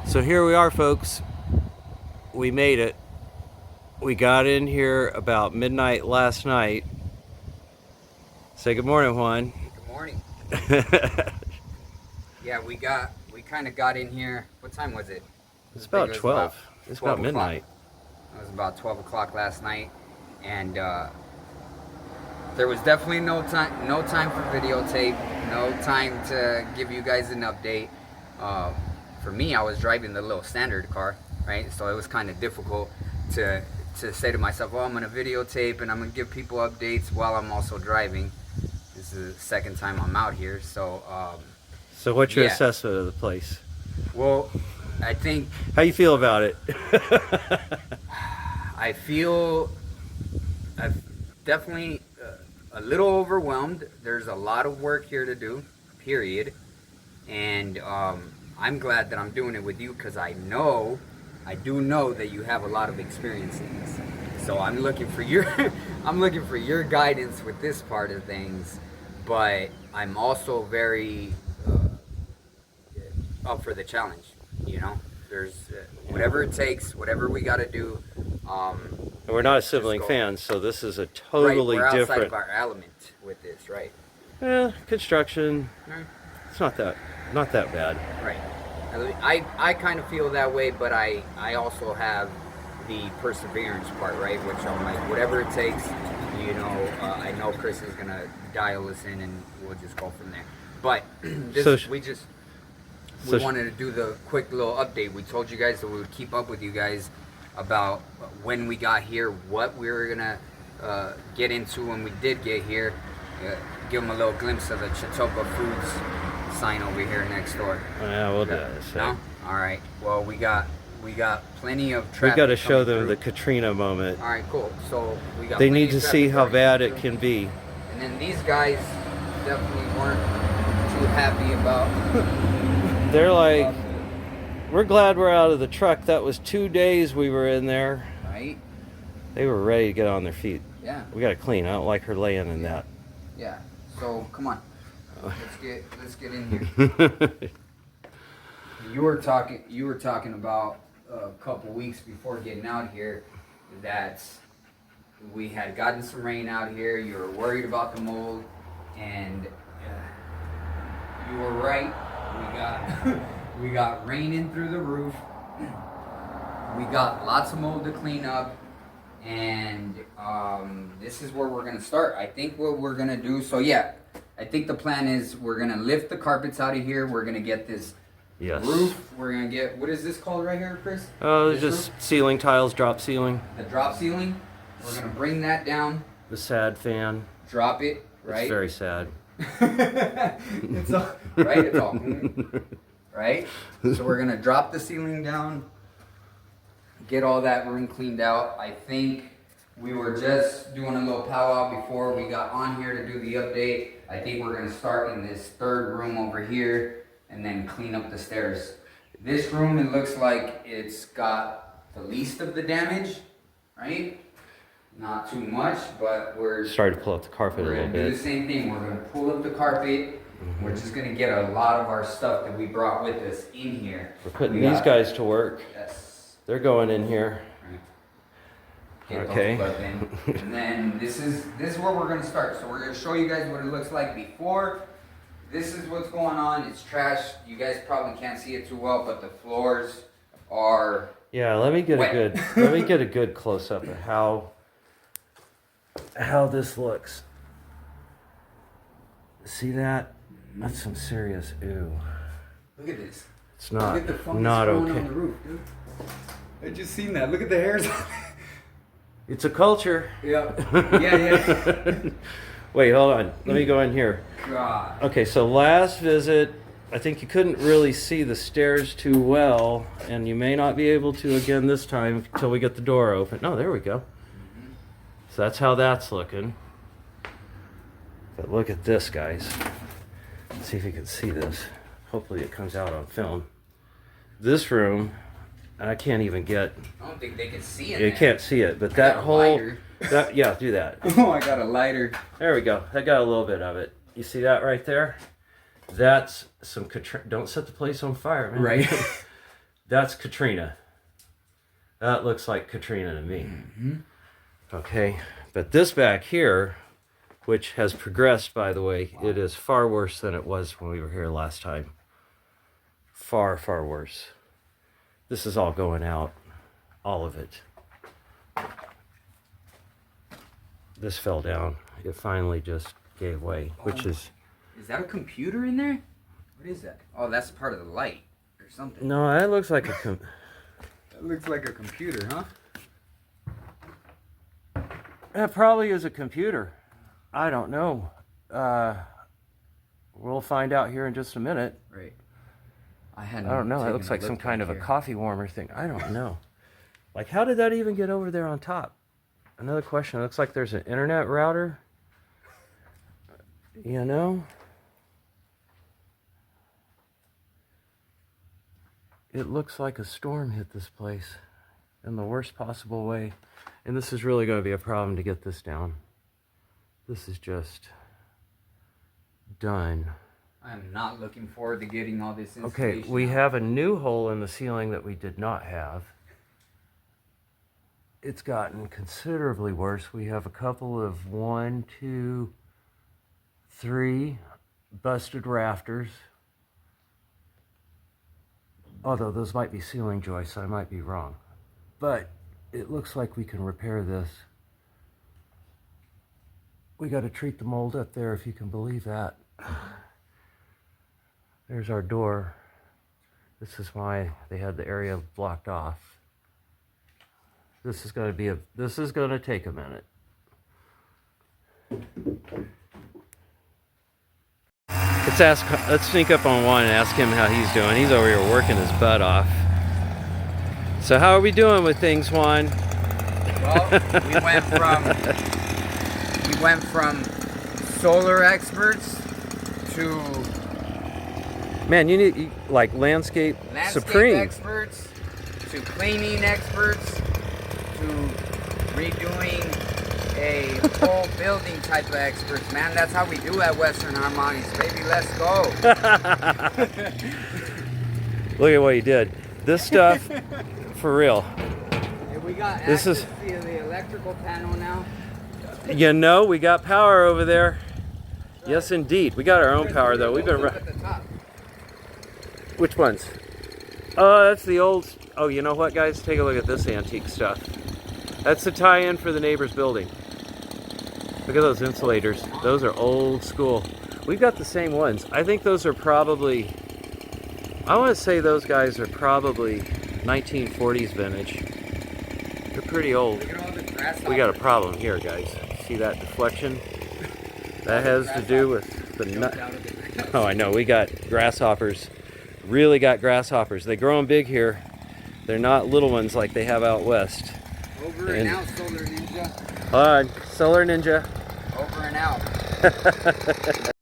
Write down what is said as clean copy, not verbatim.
So here we are, folks. We made it. We got in here about midnight last night. Say good morning, Juan. Good morning. Yeah, we kind of got in here. What time was it? It's about 12. It's about midnight. It was about 12 o'clock last night, and there was definitely no time for videotape, no time to give you guys an update. For me, I was driving the little standard car, right? So it was kind of difficult to say to myself, well, I'm going to videotape and I'm going to give people updates while I'm also driving. This is the second time I'm out here, so... So what's your assessment of the place? Well, I think... How you feel about it? I feel I'm definitely a little overwhelmed. There's a lot of work here to do, period. And I'm glad that I'm doing it with you because I do know that you have a lot of experience in this. So I'm looking for your guidance with this part of things. But I'm also very up for the challenge. You know, there's whatever it takes, whatever we got to do. We're not a sibling fan, so this is a totally we're outside different. of our element with this, right? Yeah, construction. It's not that bad. Right. I kind of feel that way, but I also have the perseverance part, right? Which I'm like, whatever it takes, you know. I know Chris is gonna dial us in, and we'll just go from there. But we wanted to do the quick little update. We told you guys that we would keep up with you guys about when we got here, what we were gonna get into when we did get here. Give them a little glimpse of the Chetopa Foods sign over here next door. Yeah, we'll do that. No? All right. Well, we got plenty of traffic. We got to show them through. the Katrina moment. All right, cool. So we got. They need to see how bad it can be. And then these guys definitely weren't too happy about. They're like, we're glad we're out of the truck. That was 2 days we were in there. Right. They were ready to get on their feet. Yeah. We got to clean. I don't like her laying in that. Yeah. So come on, let's get in here. You were talking about a couple weeks before getting out here that we had gotten some rain out here. You were worried about the mold, and you were right. We got rain in through the roof. We got lots of mold to clean up. And this is where we're gonna start. I think what we're gonna do. So yeah, I think the plan is we're gonna lift the carpets out of here. We're gonna get this roof. We're gonna get, what is this called right here, Chris? Oh, just ceiling tiles, drop ceiling. The drop ceiling. We're gonna bring that down. The sad fan. Drop it. Right. It's very sad. It's all right. It's all right. So we're gonna drop the ceiling down. Get all that room cleaned out. I think we were just doing a little powwow before we got on here to do the update. I think we're gonna start in this third room over here and then clean up the stairs. This room, it looks like it's got the least of the damage, right? Not too much, but we're starting to pull up the carpet a little bit. We're gonna do the same thing. We're gonna pull up the carpet. We're just gonna get a lot of our stuff that we brought with us in here. We're putting these guys to work. Yes. They're going in here. Okay. And then this is where we're gonna start. So we're gonna show you guys what it looks like before. This is what's going on. It's trash. You guys probably can't see it too well, but the floors are let me get wet. a good close up of how this looks. See that? That's some serious ew. Look at this. It's not Look at the fungus not growing okay. on the roof, dude. I just seen that. Look at the hairs. It's a culture. Yeah. Wait, hold on. Let me go in here. God. Okay, so last visit, I think you couldn't really see the stairs too well, and you may not be able to again this time until we get the door open. No, there we go. So that's how that's looking. But look at this, guys. Let's see if you can see this. Hopefully it comes out on film. This room, I can't even get. I don't think they can see it. You can't see it, but that whole. Do that. Oh, I got a lighter. There we go. I got a little bit of it. You see that right there? That's some. Don't set the place on fire, man. Right. That's Katrina. That looks like Katrina to me. Okay, but this back here, which has progressed, by the way, it is far worse than it was when we were here last time. Far, far worse. This is all going out. All of it. This fell down. It finally just gave way, which is... Is that a computer in there? What is that? Oh, that's part of the light or something. No, that looks like a... That looks like a computer, huh? That probably is a computer. I don't know. We'll find out here in just a minute. Right. I don't know. It looks like some kind of a coffee warmer thing. I don't know. Like, how did that even get over there on top? Another question. It looks like there's an internet router. You know? It looks like a storm hit this place in the worst possible way. And this is really going to be a problem to get this down. This is just done. I'm not looking forward to getting all this Okay, installation we out. have a new hole in the ceiling that we did not have. It's gotten considerably worse. We have a couple of 1, 2, 3 busted rafters. Although those might be ceiling joists, I might be wrong. But it looks like we can repair this. We got to treat the mold up there, if you can believe that. There's our door. This is why they had the area blocked off. This is going to take a minute. Let's sneak up on Juan and ask him how he's doing. He's over here working his butt off. So how are we doing with things, Juan? Well, we went from solar experts to Man, you need like landscape supreme experts, to cleaning experts, to redoing a whole building type of experts. Man, that's how we do at Western Harmonics, baby. Let's go. Look at what you did. This stuff, for real. Hey, we got This access is- to the electrical panel now. You know, we got power over there. Yes, indeed. We got our own power, though. We've been. Look at the top. Which ones? Oh, that's the old. Oh, you know what, guys? Take a look at this antique stuff. That's the tie-in for the neighbor's building. Look at those insulators. Those are old school. We've got the same ones. I think those are probably. I want to say those guys are probably 1940s vintage. They're pretty old. Look at all the grass. We got a problem here, guys. See that deflection? That has to do with the nut. Oh, I know. We got grasshoppers. Really got grasshoppers. They grow them big here. They're not little ones like they have out west. Over and out, Solar Ninja. Hold on. Solar Ninja. Over and out.